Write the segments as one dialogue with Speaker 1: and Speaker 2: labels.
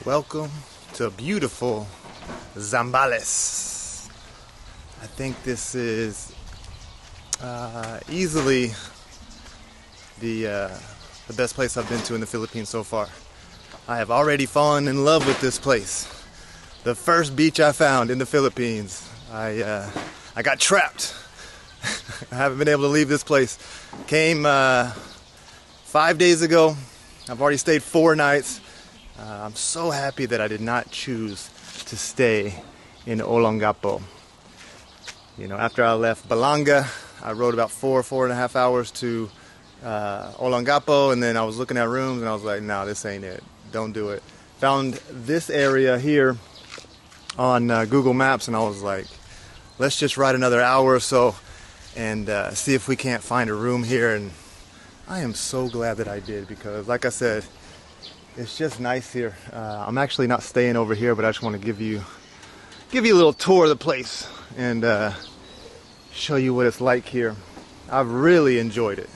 Speaker 1: Welcome to beautiful Zambales. I think this is easily the best place I've been to in the Philippines so far. I have already fallen in love with this place. The first beach I found in the Philippines. I got trapped. I haven't been able to leave this place. Came 5 days ago. I've already stayed 4 nights. I'm so happy that I did not choose to stay in Olongapo. You know, after I left Balanga, I rode about 4.5 hours to Olongapo, and then I was looking at rooms and I was like, no, this ain't it. Don't do it. Found this area here on Google Maps, and I was like, let's just ride another hour or so and see if we can't find a room here. And I am so glad that I did, because like I said, it's just nice here. I'm actually not staying over here, but I just want to give you a little tour of the place and show you what it's like here. I've really enjoyed it.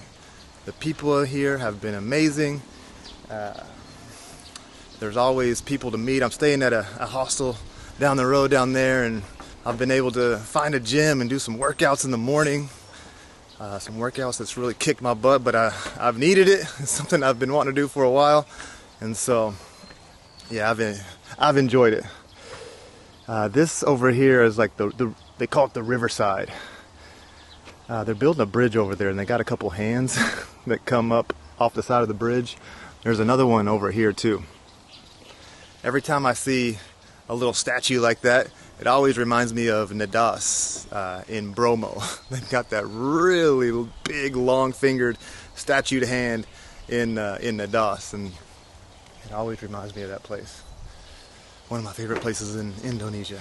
Speaker 1: The people here have been amazing. There's always people to meet. I'm staying at a hostel down the road down there, and I've been able to find a gym and do some workouts in the morning. Some workouts that's really kicked my butt, but I've needed it. It's something I've been wanting to do for a while. And so, yeah, I've enjoyed it. This over here is like they call it the riverside. They're building a bridge over there, and they got a couple hands that come up off the side of the bridge. There's another one over here too. Every time I see a little statue like that, it always reminds me of Nadas in Bromo. They've got that really big, long-fingered statued hand in Nadas, and it always reminds me of that place. One of my favorite places in Indonesia.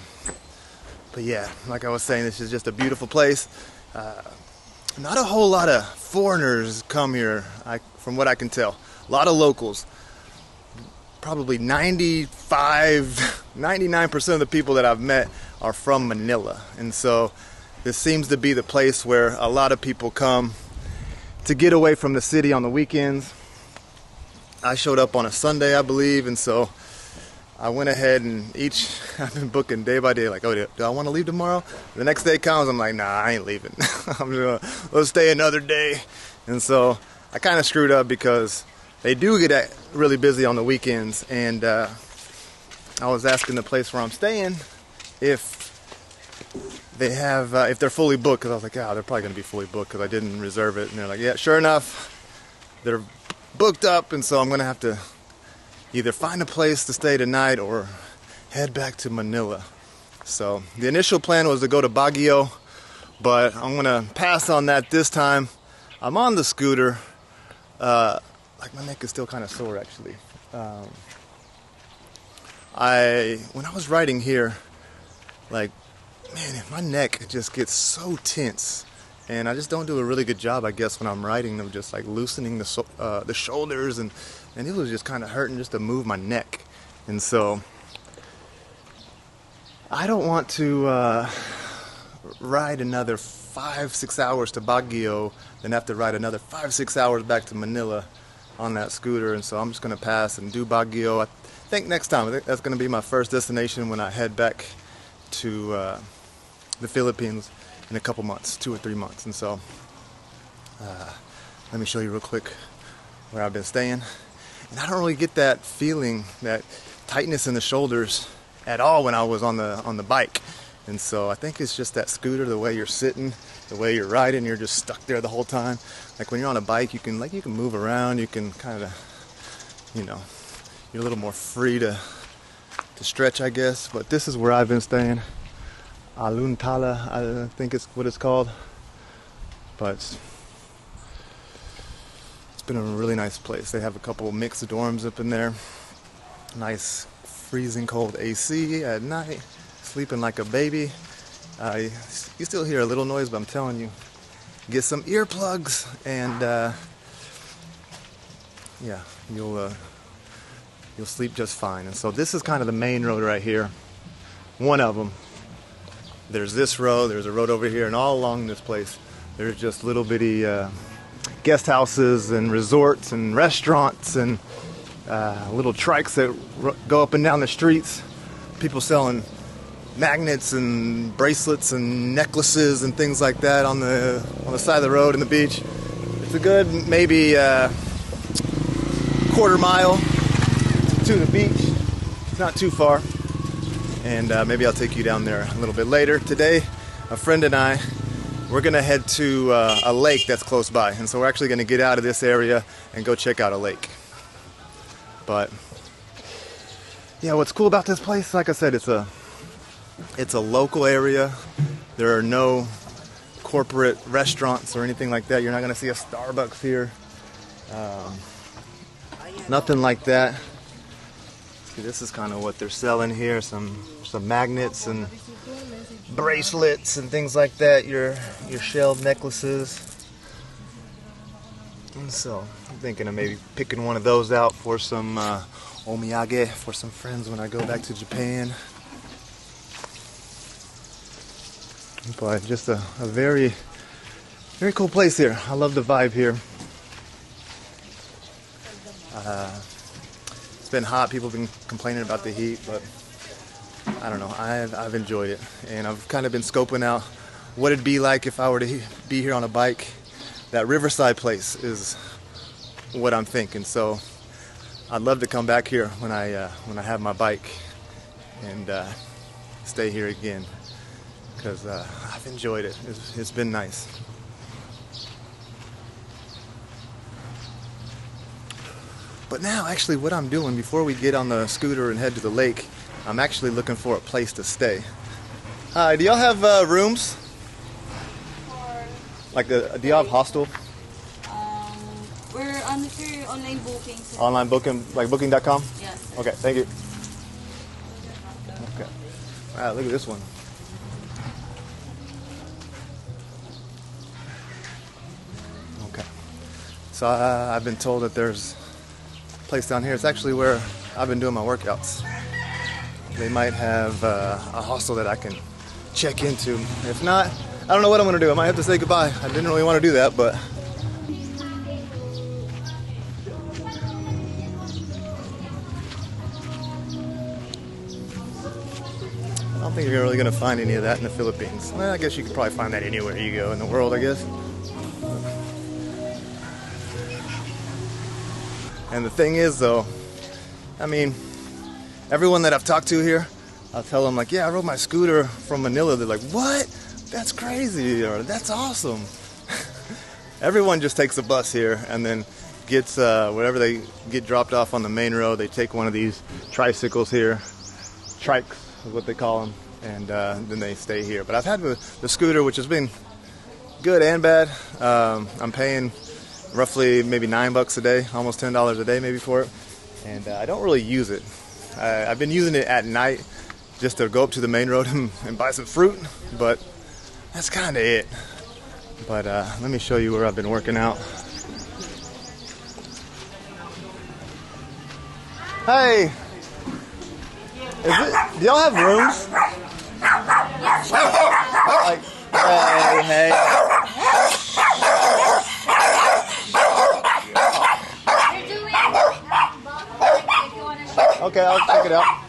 Speaker 1: But yeah, like I was saying, this is just a beautiful place. Not a whole lot of foreigners come here, from what I can tell. A lot of locals. Probably 99% of the people that I've met are from Manila. And so this seems to be the place where a lot of people come to get away from the city on the weekends. I showed up on a Sunday, I believe, and so I went ahead and I've been booking day by day, like, oh, do I want to leave tomorrow? The next day comes, I'm like, nah, I ain't leaving. Let's stay another day. And so I kind of screwed up, because they do get really busy on the weekends, and I was asking the place where I'm staying if they have, if they're fully booked, because I was like, they're probably going to be fully booked because I didn't reserve it. And they're like, yeah, sure enough, they're booked up, and so I'm going to have to either find a place to stay tonight or head back to Manila. So the initial plan was to go to Baguio, but I'm going to pass on that this time. I'm on the scooter. Like, my neck is still kind of sore, actually. When I was riding here, like, man, my neck just gets so tense, and I just don't do a really good job, I guess, when I'm riding, of just like loosening the shoulders, and it was just kind of hurting just to move my neck. And so I don't want to ride another 5-6 hours to Baguio, then have to ride another 5-6 hours back to Manila on that scooter. And so I'm just going to pass and do Baguio. I think next time. I think that's going to be my first destination when I head back to the Philippines in a couple months, 2 or 3 months. And so let me show you real quick where I've been staying. And I don't really get that feeling, that tightness in the shoulders at all when I was on the bike. And so I think it's just that scooter, the way you're sitting, the way you're riding, you're just stuck there the whole time. Like, when you're on a bike, you can move around, you can kind of, you're a little more free to stretch, I guess. But this is where I've been staying. Aluntala, I think it's what it's called. But it's been a really nice place. They have a couple mixed dorms up in there. Nice freezing cold AC at night. Sleeping like a baby. You still hear a little noise, but I'm telling you, get some earplugs, and yeah, you'll sleep just fine. And so this is kind of the main road right here. One of them. There's this road. There's a road over here, and all along this place, there's just little bitty guest houses and resorts and restaurants, and little trikes that go up and down the streets. People selling magnets and bracelets and necklaces and things like that on the side of the road and the beach. It's a good maybe quarter mile to the beach. It's not too far, and maybe I'll take you down there a little bit later. Today, a friend and I, we're gonna head to a lake that's close by, and so we're actually gonna get out of this area and go check out a lake. But yeah, what's cool about this place, like I said, it's a local area. There are no corporate restaurants or anything like that. You're not gonna see a Starbucks here. Nothing like that. See, this is kind of what they're selling here. Some magnets and bracelets and things like that. Your shelled necklaces. And so I'm thinking of maybe picking one of those out for some omiyage for some friends when I go back to Japan. But just a very, very cool place here. I love the vibe here. It's been hot. People have been complaining about the heat, but I don't know. I've enjoyed it, and I've kind of been scoping out what it'd be like if I were to be here on a bike. That Riverside place is what I'm thinking. So I'd love to come back here when I have my bike and stay here again, because I've enjoyed it. It's been nice. But now, actually, what I'm doing before we get on the scooter and head to the lake, I'm actually looking for a place to stay. Hi, do y'all have rooms? Like, do y'all have hostel?
Speaker 2: We're on the online booking. So
Speaker 1: Online booking, like booking.com?
Speaker 2: yes.
Speaker 1: Okay, thank you. Okay. Wow, look at this one. Okay. So I've been told that there's a place down here. It's actually where I've been doing my workouts. They might have a hostel that I can check into. If not, I don't know what I'm going to do. I might have to say goodbye. I didn't really want to do that, but... I don't think you're really going to find any of that in the Philippines. Well, I guess you could probably find that anywhere you go in the world, I guess. And the thing is, though, I mean, everyone that I've talked to here, I'll tell them, like, yeah, I rode my scooter from Manila. They're like, what? That's crazy, or that's awesome. Everyone just takes a bus here and then gets, wherever they get dropped off on the main road, they take one of these tricycles here. Trikes is what they call them, and then they stay here. But I've had the scooter, which has been good and bad. I'm paying roughly maybe $9 a day, almost $10 a day maybe for it, and I don't really use it. I've been using it at night just to go up to the main road and buy some fruit, but that's kind of it. But let me show you where I've been working out. Hey! Do y'all have rooms? Like, hey. Okay, I'll check it out.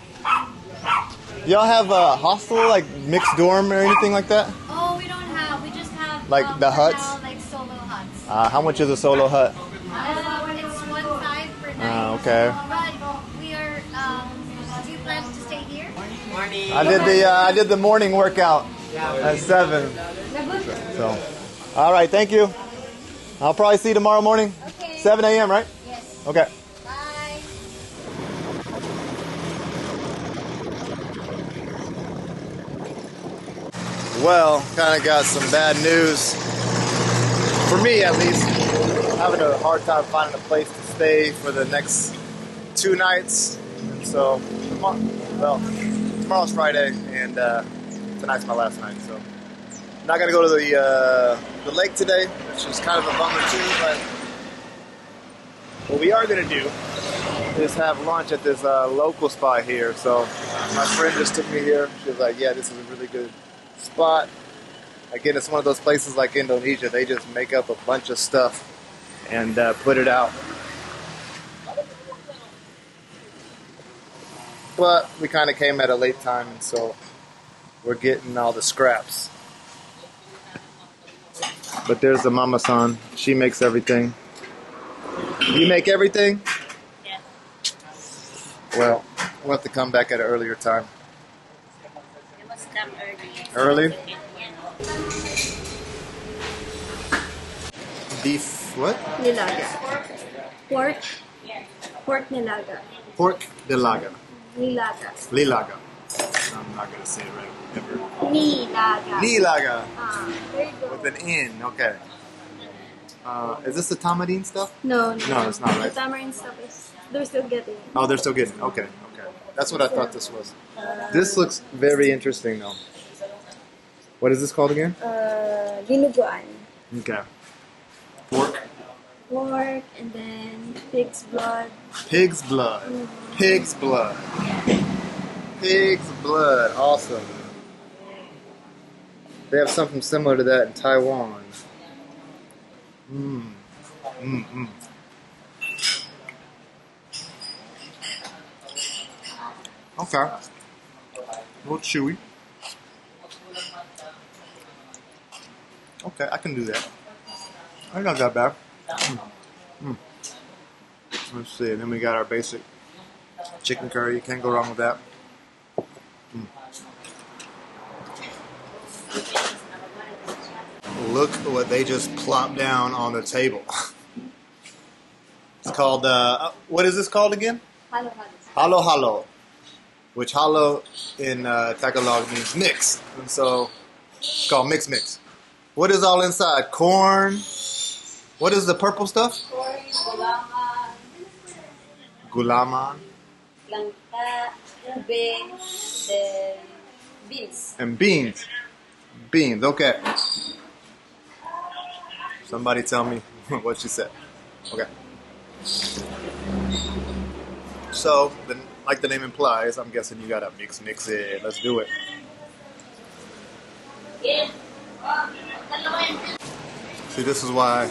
Speaker 1: Do y'all have a hostel, like mixed dorm or anything like that?
Speaker 2: Oh, we don't have. We just have
Speaker 1: like the huts.
Speaker 2: now, like solo huts.
Speaker 1: How much is a solo hut?
Speaker 2: It's $1.5 per night.
Speaker 1: Okay.
Speaker 2: But we are. Do you plan to stay here?
Speaker 3: Morning.
Speaker 1: I did the morning workout at 7. So, all right, thank you. I'll probably see you tomorrow morning.
Speaker 2: Okay.
Speaker 1: 7 a.m. right?
Speaker 2: Yes.
Speaker 1: Okay.
Speaker 2: Bye.
Speaker 1: Well, kind of got some bad news. For me, at least, having a hard time finding a place to stay for the next 2 nights. And so, tomorrow's Friday, and tonight's my last night. So, I'm not gonna go to the lake today, which is kind of a bummer too. But what we are gonna do is have lunch at this local spot here. So, my friend just took me here. She was like, "Yeah, this is a really good spot." Again, it's one of those places like Indonesia. They just make up a bunch of stuff and put it out. but we kind of came at a late time, and so we're getting all the scraps. But there's the mama-san. She makes everything. You make everything?
Speaker 2: Yes.
Speaker 1: Well, we'll have to come back at an earlier time.
Speaker 2: You must come early.
Speaker 1: Early? Beef, what?
Speaker 2: Nilaga. Pork. Pork nilaga.
Speaker 1: Pork de laga.
Speaker 2: Nilaga.
Speaker 1: Lilaga. I'm not going to say it right ever.
Speaker 2: Nilaga.
Speaker 1: Nilaga.
Speaker 2: There you go.
Speaker 1: With an N, okay. Is this the tamarind stuff?
Speaker 2: No,
Speaker 1: No, it's not, right?
Speaker 2: The tamarind stuff is, they're still getting it.
Speaker 1: Oh, they're still getting it. Okay, okay. That's what I thought this was. This looks very interesting, though. What is this called again?
Speaker 2: Dinuguan.
Speaker 1: Okay. Pork.
Speaker 2: Pork, and then pig's blood.
Speaker 1: Pig's blood. Pig's blood. Pig's blood. Awesome. They have something similar to that in Taiwan. Mmm. Mmm, mmm. Okay. A little chewy. Okay, I can do that. I got that bad. Let's see, and then we got our basic chicken curry. You can't go wrong with that. Look what they just plopped down on the table. It's called, what is this called again?
Speaker 2: Halo halo.
Speaker 1: Halo halo. Which halo in Tagalog means mix. And so it's called mix mix. What is all inside? Corn. What is the purple stuff?
Speaker 2: Corn, gulaman,
Speaker 1: Gulaman.
Speaker 2: langka, ube, then beans.
Speaker 1: And beans. Beans, okay. Somebody tell me what she said. Okay. So, like the name implies, I'm guessing you gotta mix it. Let's do it. See, this is why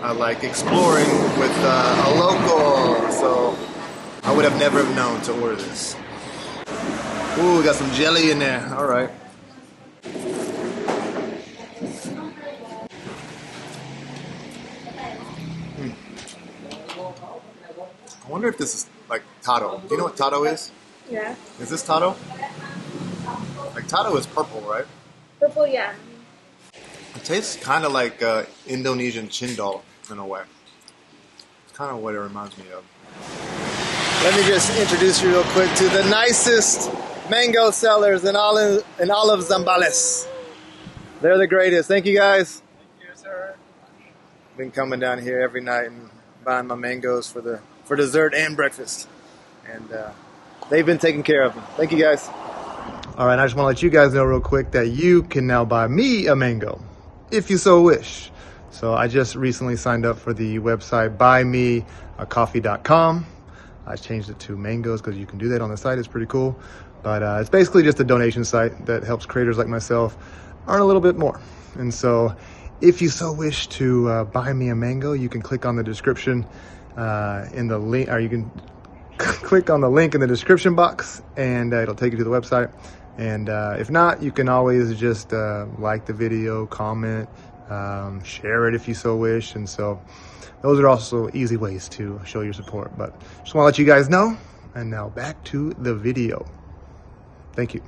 Speaker 1: I like exploring with a local. So, I would have never known to order this. Ooh, we got some jelly in there. All right. I wonder if this is like taro. Do you know what taro is?
Speaker 2: Yeah.
Speaker 1: Is this taro? Like taro is purple, right?
Speaker 2: Purple, yeah.
Speaker 1: It tastes kind of like Indonesian chendol in a way. It's kind of what it reminds me of. Let me just introduce you real quick to the nicest mango sellers in all of Zambales. They're the greatest. Thank you, guys.
Speaker 3: Thank you, sir.
Speaker 1: Been coming down here every night and buying my mangoes for dessert and breakfast. And they've been taking care of them. Thank you, guys. All right, I just want to let you guys know real quick that you can now buy me a mango, if you so wish. So I just recently signed up for the website buymeacoffee.com. I changed it to mangoes because you can do that on the site. It's pretty cool. But it's basically just a donation site that helps creators like myself earn a little bit more. And so if you so wish to buy me a mango, you can click on the description in the link, or you can click on the link in the description box and it'll take you to the website. And if not, you can always just like the video, comment, share it if you so wish. And so those are also easy ways to show your support. But just want to let you guys know. And now back to the video. Thank you.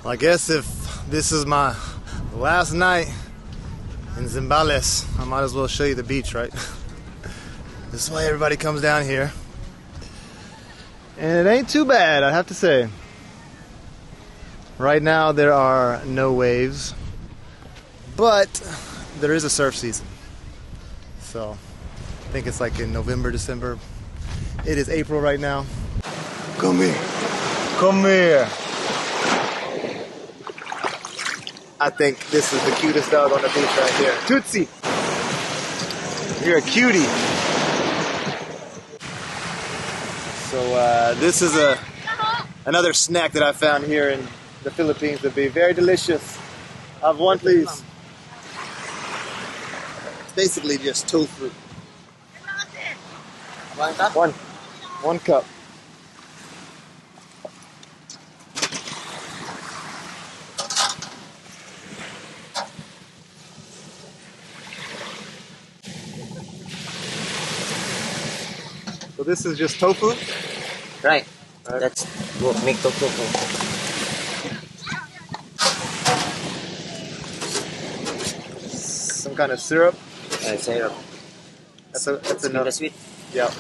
Speaker 1: Well, I guess if this is my last night in Zambales, I might as well show you the beach, right? This is why everybody comes down here. And it ain't too bad, I have to say. Right now there are no waves, but there is a surf season. So I think it's like in November, December. It is April right now. Come here. Come here. I think this is the cutest dog on the beach right here. Tootsie. You're a cutie. So this is another snack that I found here in the Philippines that be very delicious. Have one, please. It's basically just tofu.
Speaker 3: One cup?
Speaker 1: One cup. So this is just tofu?
Speaker 3: Right.
Speaker 1: Right.
Speaker 3: That's make tofu.
Speaker 1: Some kind of syrup?
Speaker 3: Syrup.
Speaker 1: That's
Speaker 3: Give
Speaker 1: enough.
Speaker 3: the sweet.
Speaker 1: Yeah.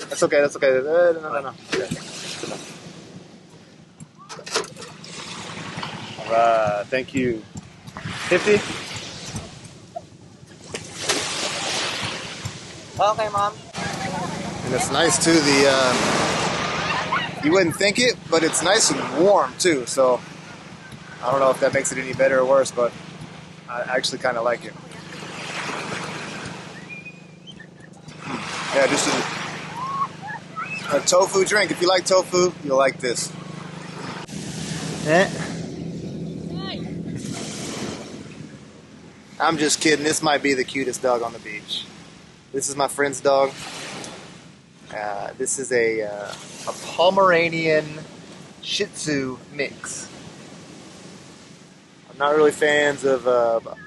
Speaker 1: That's okay, that's okay. No. Okay. Alright, thank you. 50?
Speaker 3: Okay, mom.
Speaker 1: And it's nice too, you wouldn't think it, but it's nice and warm too, so I don't know if that makes it any better or worse, but I actually kind of like it. Yeah, just a tofu drink. If you like tofu, you'll like this. I'm just kidding. This might be the cutest dog on the beach. This is my friend's dog. This is a Pomeranian Shih Tzu mix. I'm not really fans of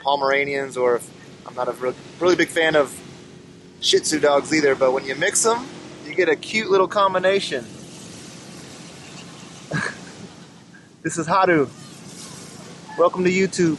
Speaker 1: Pomeranians, or I'm not a really big fan of Shih Tzu dogs either, but when you mix them, you get a cute little combination. This is Haru. Welcome to YouTube.